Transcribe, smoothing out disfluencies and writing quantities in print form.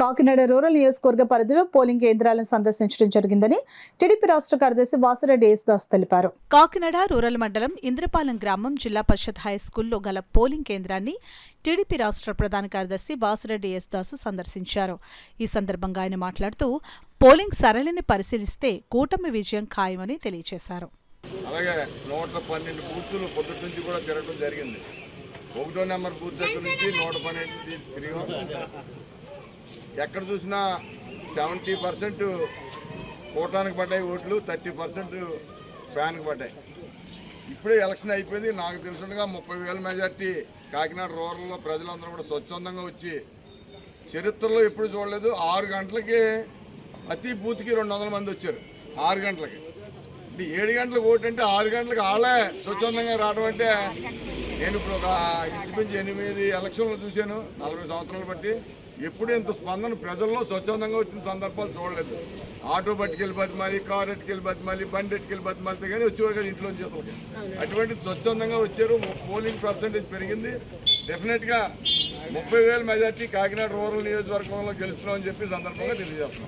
Kakinada rural నియోజకవర్గ పరిధిలో polling కేంద్రాలను సందర్శించడం జరిగిందని టీడీపీ రాష్ట్ర కార్యదర్శి వాసిరెడ్డి యేసుదాస్ తెలిపారు. కాకినాడ రూరల్ మండలం ఇంద్రపాలెం గ్రామం జిల్లా పరిషత్ హైస్కూల్లో గల పోలింగ్ కేంద్రాన్ని టీడీపీ రాష్ట్ర ప్రధాన కార్యదర్శి వాసిరెడ్డి యేసుదాస్ సందర్శించారు. ఈ సందర్భంగా ఆయన మాట్లాడుతూ పోలింగ్ సరళిని పరిశీలిస్తే కూటమి విజయం ఖాయమని తెలియజేశారు. అలాగే 112 బూతులు పొద్దుటి నుంచి కూడా తిరగడం జరిగింది. 1వ నెంబర్ బూత్ దగ్గర నుంచి 112 తిరిగాం. ఎక్కడ చూసినా 70% కూటానికి పడ్డాయి ఓట్లు, 30% ఫ్యాన్కి పడ్డాయి. ఇప్పుడే ఎలక్షన్ అయిపోయింది. నాకు తెలుసుండగా 30,000 మెజార్టీ కాకినాడ రూరల్లో ప్రజలందరూ కూడా స్వచ్ఛందంగా వచ్చి చరిత్రలో ఎప్పుడు చూడలేదు. 6 గంటలకి ప్రతి బూత్కి 200 మంది వచ్చారు. 6 గంటలకి 7 గంటలకు ఓటు అంటే 6 గంటలకు వాళ్ళే స్వచ్ఛందంగా రావడం అంటే నేను ఇప్పుడు ఒక ఇంచుమించు 8 ఎలక్షన్లు చూశాను 40 సంవత్సరాలు బట్టి. ఎప్పుడు ఇంత స్పందన ప్రజల్లో స్వచ్ఛందంగా వచ్చిన సందర్భాలు చూడలేదు. ఆటో పట్టుకెళ్ళి బతిమాలి, కారు ఎట్టుకెళ్ళి బతిమాలి, బండి ఎట్టుకెళ్ళి బతిమాలితే కానీ వచ్చేవారు కదా ఇంట్లో చేతులకి. అటువంటి స్వచ్ఛందంగా వచ్చారు. పోలింగ్ పర్సెంటేజ్ పెరిగింది. డెఫినెట్గా 30,000 మెజార్టీ కాకినాడ రూరల్ నియోజకవర్గంలో గెలుస్తున్నామని చెప్పి సందర్భంగా తెలియజేస్తున్నాం.